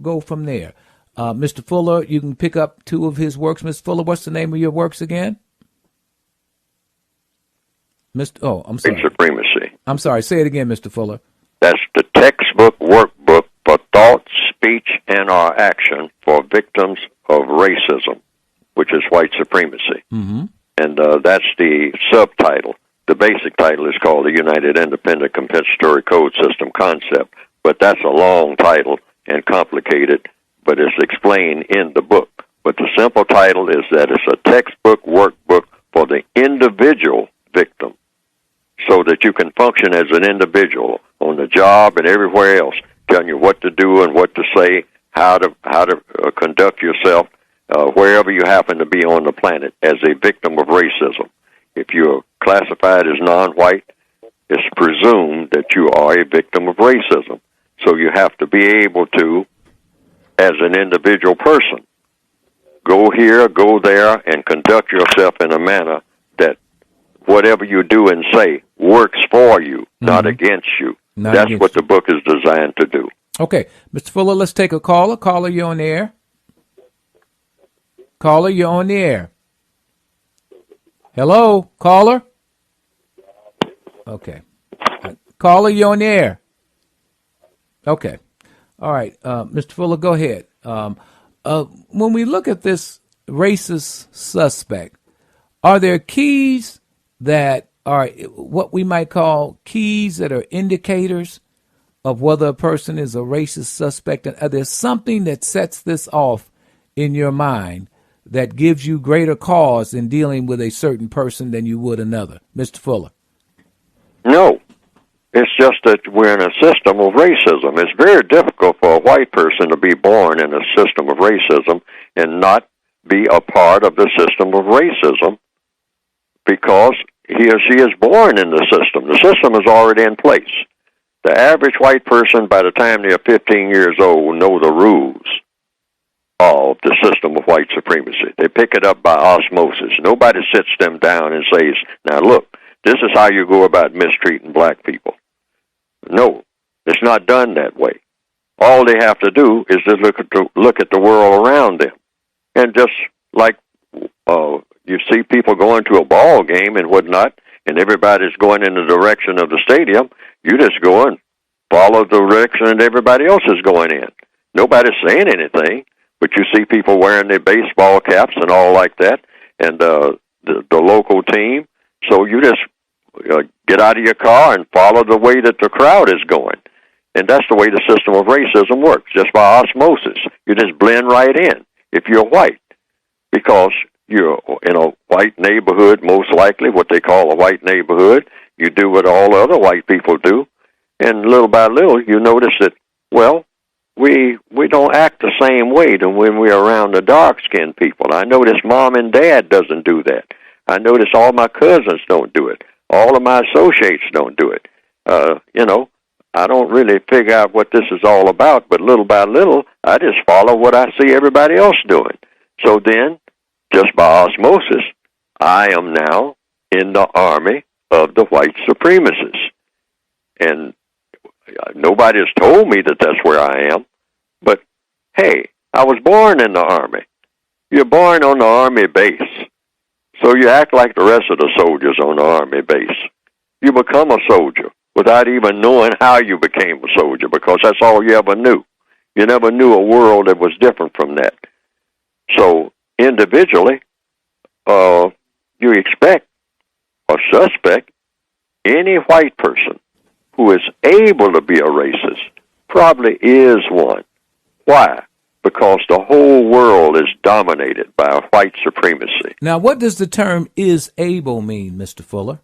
go from there. Mr. Fuller, you can pick up two of his works. Mr. Fuller, what's the name of your works again? I'm sorry. Supremacy. I'm sorry. Say it again, Mr. Fuller. That's the textbook workbook for thought, speech, and or action for victims of racism, which is white supremacy. Mm-hmm. And that's the subtitle. The basic title is called the United Independent Compensatory Code System Concept, but that's a long title and complicated, but it's explained in the book. But the simple title is that it's a textbook workbook for the individual victim, so that you can function as an individual on the job and everywhere else, telling you what to do and what to say, how to conduct yourself wherever you happen to be on the planet, as a victim of racism. If you're classified as non-white, it's presumed that you are a victim of racism. So you have to be able to, as an individual person, go here, go there, and conduct yourself in a manner that whatever you do and say works for you, not against you. That's what the book is designed to do. Okay. Mr. Fuller, let's take a caller. Caller, you're on the air. Caller, you're on the air. Hello, caller? Okay. Caller, you're on the air. Okay. All right. Mr. Fuller, go ahead. When we look at this racist suspect, are there keys that are what we might call keys that are indicators of whether a person is a racist suspect? Are there something that sets this off in your mind that gives you greater cause in dealing with a certain person than you would another? Mr. Fuller. No. It's just that we're in a system of racism. It's very difficult for a white person to be born in a system of racism and not be a part of the system of racism because he or she is born in the system. The system is already in place. The average white person, by the time they're 15 years old, will know the rules of the system of white supremacy. They pick it up by osmosis. Nobody sits them down and says, now look, this is how you go about mistreating black people. No, it's not done that way. All they have to do is to look at the world around them. And just like you see people going to a ball game and whatnot, and everybody's going in the direction of the stadium, you just go and follow the direction that everybody else is going in. Nobody's saying anything, but you see people wearing their baseball caps and all like that, and the local team. So you just get out of your car and follow the way that the crowd is going. And that's the way the system of racism works, just by osmosis. You just blend right in if you're white, because you're in a white neighborhood, most likely, what they call a white neighborhood. You do what all other white people do, and little by little you notice that, well, we don't act the same way than when we're around the dark-skinned people. I notice mom and dad doesn't do that. I notice all my cousins don't do it. All of my associates don't do it. I don't really figure out what this is all about, but little by little, I just follow what I see everybody else doing. So then, just by osmosis, I am now in the army of the white supremacists. And nobody has told me that that's where I am, but hey, I was born in the army. You're born on the army base. So you act like the rest of the soldiers on the army base. You become a soldier without even knowing how you became a soldier, because that's all you ever knew. You never knew a world that was different from that. So individually, you expect or suspect any white person who is able to be a racist probably is one. Why? Because the whole world is dominated by white supremacy. Now, what does the term "is able" mean, Mr. Fuller?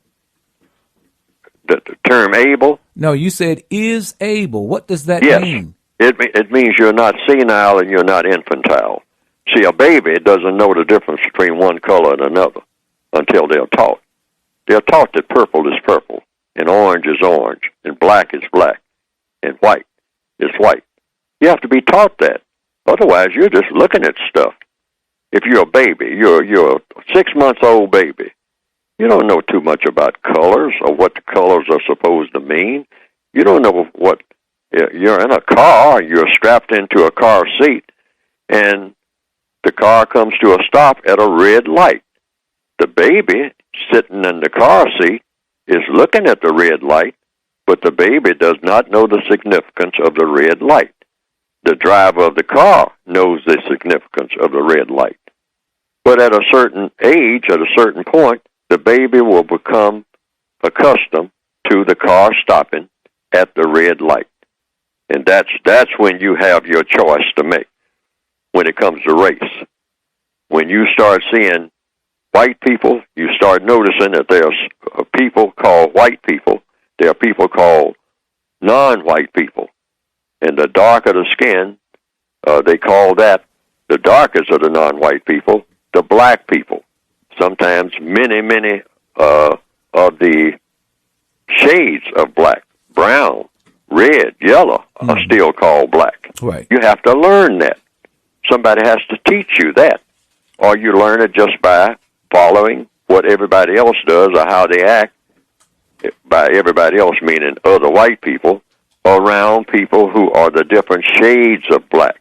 The term "able"? No, you said "is able." What does that mean? It means you're not senile and you're not infantile. See, a baby doesn't know the difference between one color and another until they're taught. They're taught that purple is purple, and orange is orange, and black is black, and white is white. You have to be taught that. Otherwise, you're just looking at stuff. If you're a baby, you're a 6-month-old baby, you don't know too much about colors or what the colors are supposed to mean. You don't know what, you're in a car, you're strapped into a car seat, and the car comes to a stop at a red light. The baby sitting in the car seat is looking at the red light, but the baby does not know the significance of the red light. The driver of the car knows the significance of the red light. But at a certain age, at a certain point, the baby will become accustomed to the car stopping at the red light. And that's when you have your choice to make when it comes to race. When you start seeing white people, you start noticing that there's people called white people. There are people called non-white people. And the darker the skin, they call that the darkest of the non-white people, the black people. Sometimes many of the shades of black, brown, red, yellow, are still called black. Right. You have to learn that. Somebody has to teach you that. Or you learn it just by following what everybody else does or how they act, by everybody else meaning other white people, around people who are the different shades of black,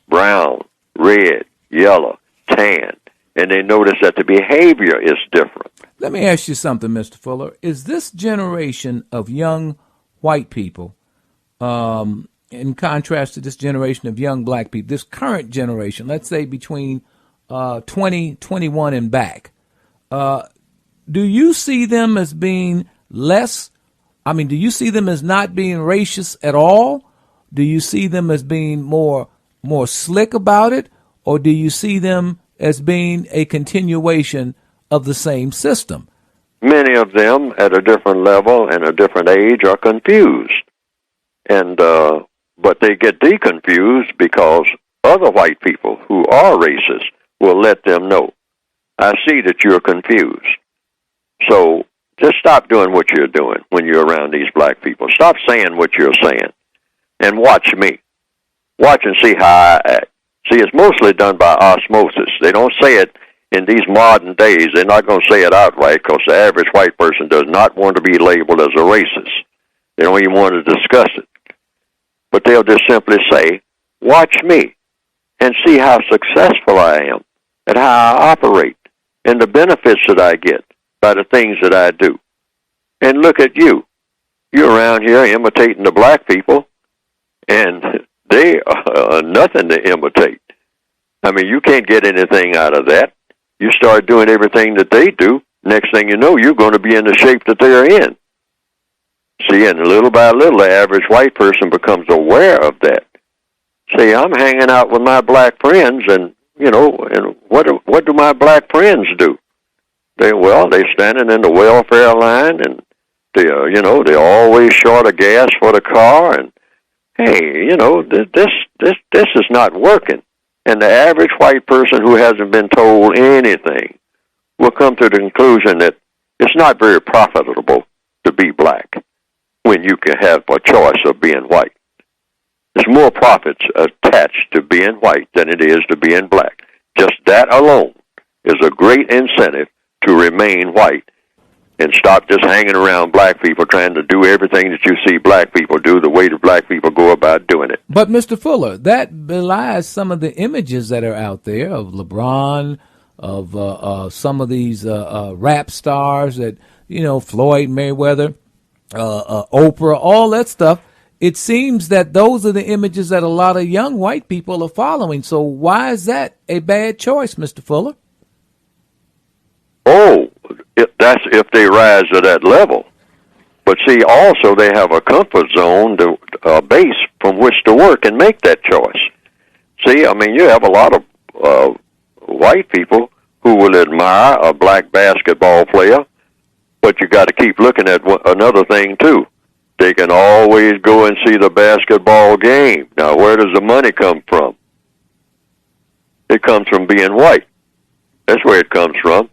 brown, red, yellow, tan, and they notice that the behavior is different. Let me ask you something, Mr. Fuller. Is this generation of young white people, in contrast to this generation of young black people, this current generation, let's say between 20, 21 and back, do you see them as being less? I mean, do you see them as not being racist at all? Do you see them as being more slick about it? Or do you see them as being a continuation of the same system? Many of them at a different level and a different age are confused. And but they get deconfused because other white people who are racist will let them know, I see that you're confused. So just stop doing what you're doing when you're around these black people. Stop saying what you're saying and watch me. Watch and see how I act. See, it's mostly done by osmosis. They don't say it in these modern days. They're not going to say it outright because the average white person does not want to be labeled as a racist. They don't even want to discuss it. But they'll just simply say, watch me and see how successful I am and how I operate and the benefits that I get by the things that I do. And look at you. You're around here imitating the black people, and they are nothing to imitate. I mean, you can't get anything out of that. You start doing everything that they do, next thing you know, you're going to be in the shape that they're in. See, and little by little, the average white person becomes aware of that. See, I'm hanging out with my black friends, and, you know, and what do my black friends do? They're standing in the welfare line, and they're always short of gas for the car, and hey, this is not working. And the average white person who hasn't been told anything will come to the conclusion that it's not very profitable to be black when you can have a choice of being white. There's more profits attached to being white than it is to being black. Just that alone is a great incentive to remain white and stop just hanging around black people trying to do everything that you see black people do the way the black people go about doing it. But, Mr. Fuller, that belies some of the images that are out there of LeBron, of some of these rap stars that, Floyd Mayweather, Oprah, all that stuff. It seems that those are the images that a lot of young white people are following. So why is that a bad choice, Mr. Fuller? Oh, that's if they rise to that level. But see, also they have a comfort zone, a base from which to work and make that choice. See, I mean, you have a lot of white people who will admire a black basketball player, but you got to keep looking at another thing, too. They can always go and see the basketball game. Now, where does the money come from? It comes from being white. That's where it comes from.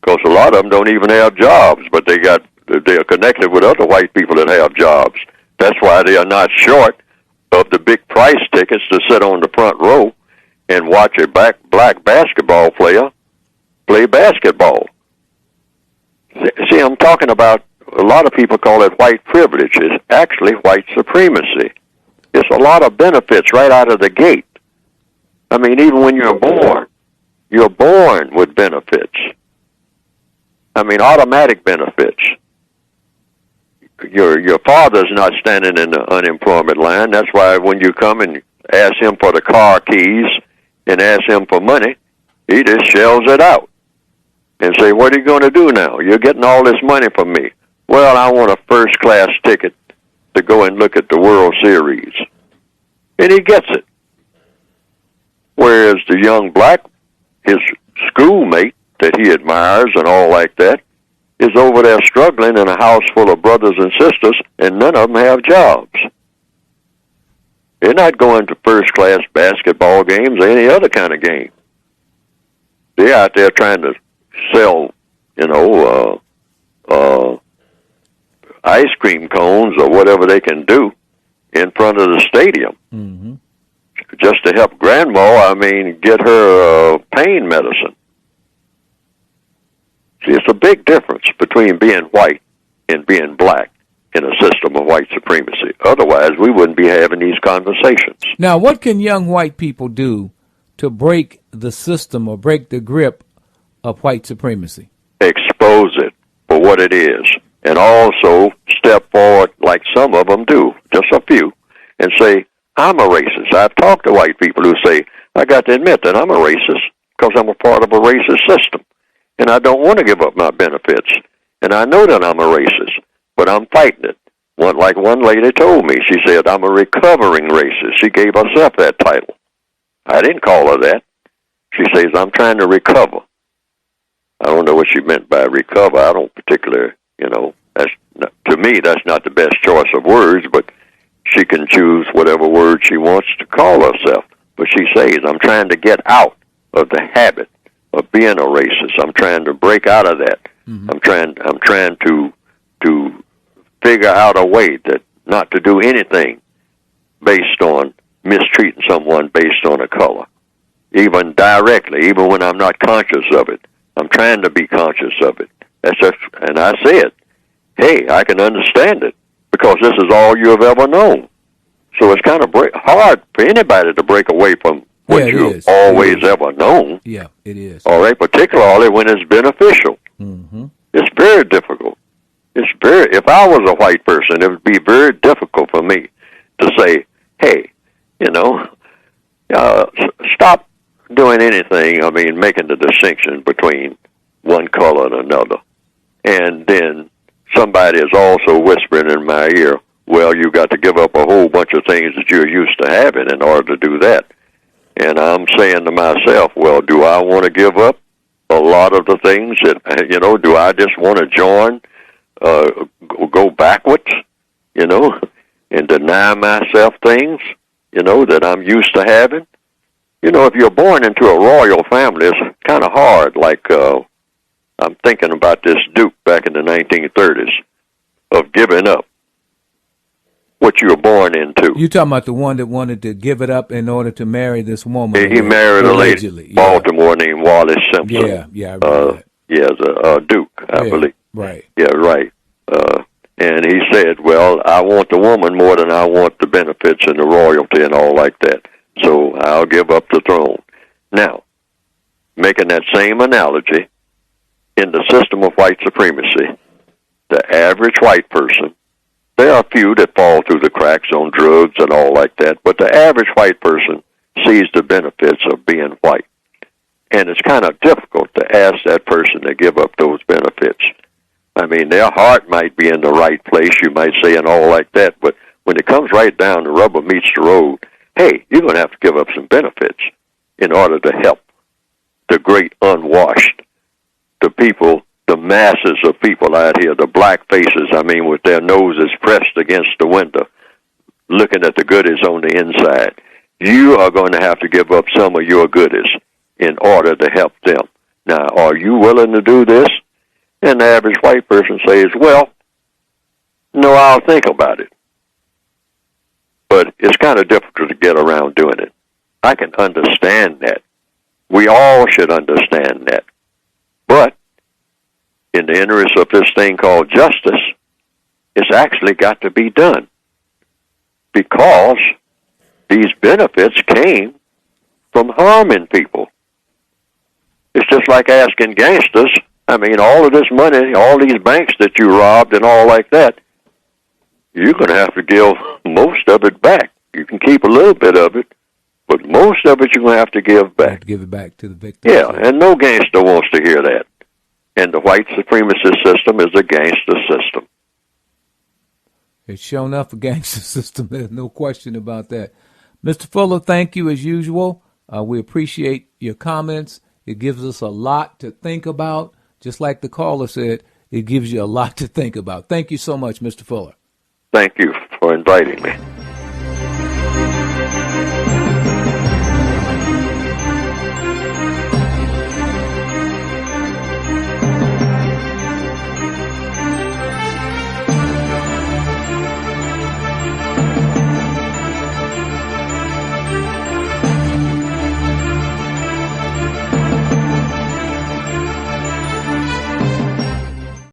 Because a lot of them don't even have jobs, but they are connected with other white people that have jobs. That's why they are not short of the big price tickets to sit on the front row and watch a black basketball player play basketball. See, I'm talking about, a lot of people call it white privilege. It's actually white supremacy. It's a lot of benefits right out of the gate. I mean, even when you're born with benefits. I mean, automatic benefits. Your father's not standing in the unemployment line. That's why when you come and ask him for the car keys and ask him for money, he just shells it out and say, what are you going to do now? You're getting all this money from me. Well, I want a first-class ticket to go and look at the World Series. And he gets it. Whereas the young black, his schoolmate that he admires and all like that, is over there struggling in a house full of brothers and sisters, and none of them have jobs. They're not going to first-class basketball games or any other kind of game. They're out there trying to sell, ice cream cones or whatever they can do in front of the stadium. Mm-hmm. Just to help Grandma, get her pain medicine. See, it's a big difference between being white and being black in a system of white supremacy. Otherwise, we wouldn't be having these conversations. Now, what can young white people do to break the system or break the grip of white supremacy? Expose it for what it is, and also step forward like some of them do, just a few, and say, I'm a racist. I've talked to white people who say, I got to admit that I'm a racist because I'm a part of a racist system, and I don't want to give up my benefits, and I know that I'm a racist, but I'm fighting it. Like one lady told me, she said, I'm a recovering racist. She gave herself that title. I didn't call her that. She says, I'm trying to recover. I don't know what she meant by recover. I don't particularly, to me, that's not the best choice of words, but she can choose whatever word she wants to call herself. But she says, I'm trying to get out of the habit of being a racist. I'm trying to break out of that. Mm-hmm. I'm trying to figure out a way that not to do anything based on mistreating someone based on a color, even directly, even when I'm not conscious of it. I'm trying to be conscious of it. And I said, hey, I can understand it because this is all you have ever known. So it's kind of hard for anybody to break away from what you've always ever known. Yeah, it is. All right, particularly when it's beneficial. Mm-hmm. It's very difficult. If I was a white person, it would be very difficult for me to say, hey, stop doing anything, making the distinction between one color and another. And then somebody is also whispering in my ear, well, you got to give up a whole bunch of things that you're used to having in order to do that. And I'm saying to myself, well, do I want to give up a lot of the things that, do I just want to join, go backwards, and deny myself things, that I'm used to having? If you're born into a royal family, it's kind of hard. Like, I'm thinking about this Duke back in the 1930s, of giving up what you were born into. You talking about the one that wanted to give it up in order to marry this woman? He married a lady in Baltimore named Wallace Simpson. Yeah, I remember that. Yeah, a Duke, I believe. Right. Yeah, right. And he said, well, I want the woman more than I want the benefits and the royalty and all like that. So I'll give up the throne. Now, making that same analogy, in the system of white supremacy, the average white person, there are a few that fall through the cracks on drugs and all like that, but the average white person sees the benefits of being white. And it's kind of difficult to ask that person to give up those benefits. Their heart might be in the right place, you might say, and all like that, but when it comes right down, the rubber meets the road, hey, you're going to have to give up some benefits in order to help the great unwashed, the people, the masses of people out here, the black faces, with their noses pressed against the window, looking at the goodies on the inside. You are going to have to give up some of your goodies in order to help them. Now, are you willing to do this? And the average white person says, well, no, I'll think about it. But it's kind of difficult to get around doing it. I can understand that. We all should understand that. But in the interest of this thing called justice, it's actually got to be done. Because these benefits came from harming people. It's just like asking gangsters, all of this money, all these banks that you robbed and all like that, you're going to have to give most of it back. You can keep a little bit of it, but most of it you're going to have to give back. Have to give it back to the victim. Yeah, and no gangster wants to hear that. And the white supremacist system is a gangster system. It's shown enough a gangster system. There's no question about that. Mr. Fuller, thank you as usual. We appreciate your comments. It gives us a lot to think about. Just like the caller said, it gives you a lot to think about. Thank you so much, Mr. Fuller. Thank you for inviting me.